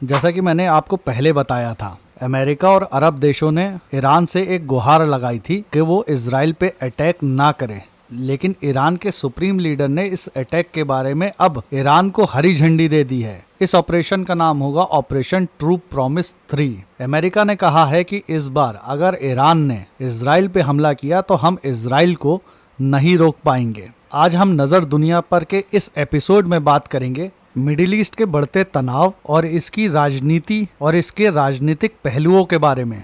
जैसा कि मैंने आपको पहले बताया था, अमेरिका और अरब देशों ने ईरान से एक गुहार लगाई थी कि वो इजराइल पे अटैक ना करे, लेकिन ईरान के सुप्रीम लीडर ने इस अटैक के बारे में अब ईरान को हरी झंडी दे दी है। इस ऑपरेशन का नाम होगा ऑपरेशन ट्रू प्रॉमिस 3। अमेरिका ने कहा है कि इस बार अगर ईरान ने इजराइल पे हमला किया तो हम इजराइल को नहीं रोक पाएंगे। आज हम नजर दुनिया पर के इस एपिसोड में बात करेंगे मिडिल ईस्ट के बढ़ते तनाव और इसकी राजनीति और इसके राजनीतिक पहलुओं के बारे में।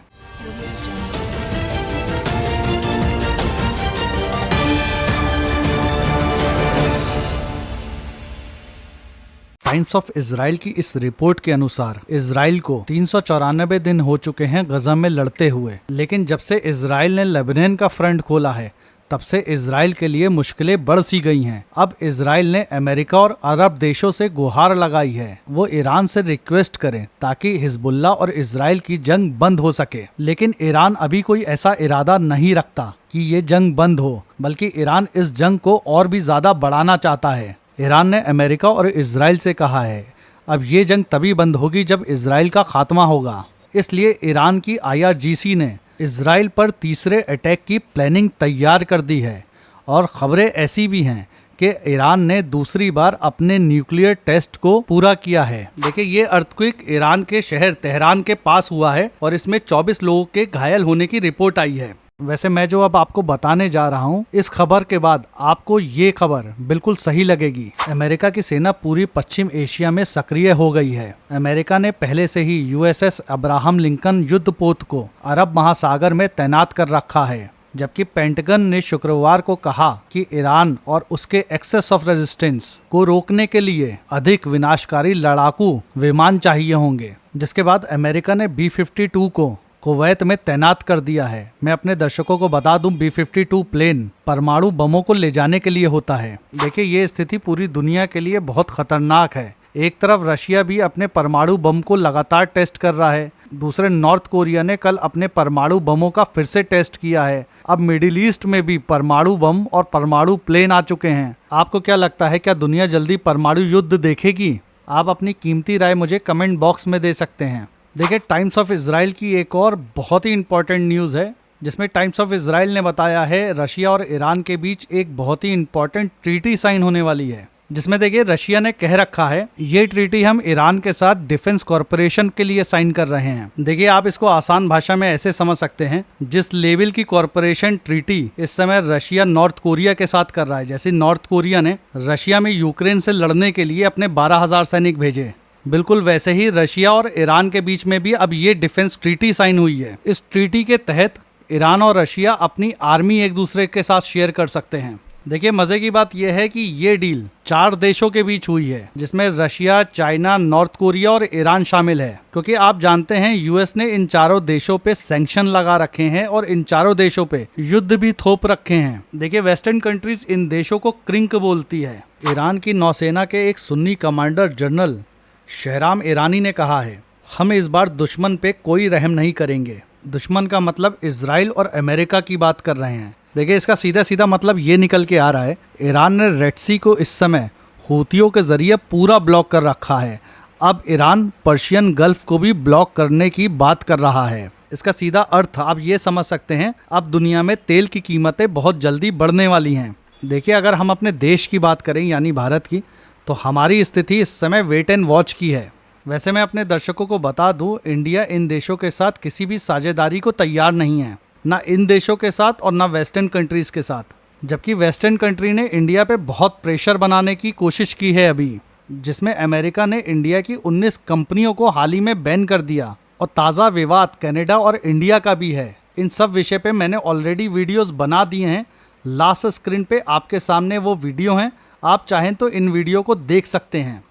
टाइम्स ऑफ इजराइल की इस रिपोर्ट के अनुसार इजराइल को 394 दिन हो चुके हैं गजा में लड़ते हुए, लेकिन जब से इजराइल ने लेबनान का फ्रंट खोला है तब से इजराइल के लिए मुश्किलें बढ़ सी गई हैं। अब इजराइल ने अमेरिका और अरब देशों से गुहार लगाई है वो ईरान से रिक्वेस्ट करें ताकि हिजबुल्लाह और इजराइल की जंग बंद हो सके, लेकिन ईरान अभी कोई ऐसा इरादा नहीं रखता कि ये जंग बंद हो, बल्कि ईरान इस जंग को और भी ज्यादा बढ़ाना चाहता है। ईरान ने अमेरिका और इजराइल से कहा है अब ये जंग तभी बंद होगी जब इजराइल का खात्मा होगा। इसलिए ईरान की IRGC ने इजराइल पर तीसरे अटैक की प्लानिंग तैयार कर दी है और खबरें ऐसी भी हैं कि ईरान ने दूसरी बार अपने न्यूक्लियर टेस्ट को पूरा किया है। देखिए, ये अर्थक्वेक ईरान के शहर तेहरान के पास हुआ है और इसमें 24 लोगों के घायल होने की रिपोर्ट आई है। वैसे मैं जो अब आपको बताने जा रहा हूँ, इस खबर के बाद आपको ये खबर बिल्कुल सही लगेगी। अमेरिका की सेना पूरी पश्चिम एशिया में सक्रिय हो गई है। अमेरिका ने पहले से ही USS अब्राहम लिंकन युद्धपोत को अरब महासागर में तैनात कर रखा है, जबकि पेंटागन ने शुक्रवार को कहा कि ईरान और उसके एक्सेस ऑफ रेजिस्टेंस को रोकने के लिए अधिक विनाशकारी लड़ाकू विमान चाहिए होंगे। जिसके बाद अमेरिका ने B-52 को कुवैत में तैनात कर दिया है। मैं अपने दर्शकों को बता दूं, B-52 प्लेन परमाणु बमों को ले जाने के लिए होता है। देखिए, ये स्थिति पूरी दुनिया के लिए बहुत खतरनाक है। एक तरफ रशिया भी अपने परमाणु बम को लगातार टेस्ट कर रहा है, दूसरे नॉर्थ कोरिया ने कल अपने परमाणु बमों का फिर से टेस्ट किया है। अब मिडिल ईस्ट में भी परमाणु बम और परमाणु प्लेन आ चुके हैं। आपको क्या लगता है, क्या दुनिया जल्दी परमाणु युद्ध देखेगी? आप अपनी कीमती राय मुझे कमेंट बॉक्स में दे सकते हैं। देखिए, टाइम्स ऑफ इजराइल की एक और बहुत ही इंपॉर्टेंट न्यूज़ है, जिसमें टाइम्स ऑफ इजराइल ने बताया है रशिया और ईरान के बीच एक बहुत ही इंपॉर्टेंट ट्रीटी साइन होने वाली है। जिसमें देखिए, रशिया ने कह रखा है ये ट्रीटी हम ईरान के साथ डिफेंस कॉरपोरेशन के लिए साइन कर रहे हैं। देखिए, आप इसको आसान भाषा में ऐसे समझ सकते हैं, जिस लेवल की कॉरपोरेशन ट्रीटी इस समय रशिया नॉर्थ कोरिया के साथ कर रहा है, जैसे नॉर्थ कोरिया ने रशिया में यूक्रेन से लड़ने के लिए अपने 12,000 सैनिक भेजे, बिल्कुल वैसे ही रशिया और ईरान के बीच में भी अब ये डिफेंस ट्रीटी साइन हुई है। इस ट्रीटी के तहत ईरान और रशिया अपनी आर्मी एक दूसरे के साथ शेयर कर सकते हैं। देखिए, मजे की बात यह है कि ये डील 4 देशों के बीच हुई है, जिसमें रशिया, चाइना, नॉर्थ कोरिया और ईरान शामिल है। क्योंकि आप जानते हैं US ने इन चारों देशों पे सैंक्शन लगा रखे हैं और इन चारों देशों पे युद्ध भी थोप रखे हैं। देखिए, वेस्टर्न कंट्रीज इन देशों को क्रिंक बोलती है। ईरान की नौसेना के एक सुन्नी कमांडर जनरल शहराम ईरानी ने कहा है हम इस बार दुश्मन पे कोई रहम नहीं करेंगे। दुश्मन का मतलब इजराइल और अमेरिका की बात कर रहे हैं। देखिए, इसका सीधा सीधा मतलब ये निकल के आ रहा है, ईरान ने रेड सी को इस समय हूतियों के जरिए पूरा ब्लॉक कर रखा है। अब ईरान पर्शियन गल्फ को भी ब्लॉक करने की बात कर रहा है। इसका सीधा अर्थ आप ये समझ सकते हैं, अब दुनिया में तेल की कीमतें बहुत जल्दी बढ़ने वाली हैं। देखिए, अगर हम अपने देश की बात करें यानी भारत की, तो हमारी स्थिति इस समय वेट एंड वॉच की है। वैसे मैं अपने दर्शकों को बता दूं, इंडिया इन देशों के साथ किसी भी साझेदारी को तैयार नहीं है, ना इन देशों के साथ और ना वेस्टर्न कंट्रीज के साथ। जबकि वेस्टर्न कंट्री ने इंडिया पे बहुत प्रेशर बनाने की कोशिश की है अभी, जिसमें अमेरिका ने इंडिया की 19 कंपनियों को हाल ही में बैन कर दिया और ताज़ा विवाद कनाडा और इंडिया का भी है। इन सब विषय पे मैंने ऑलरेडी वीडियोस बना दिए हैं। लास्ट स्क्रीन पे आपके सामने वो वीडियो हैं, आप चाहें तो इन वीडियो को देख सकते हैं।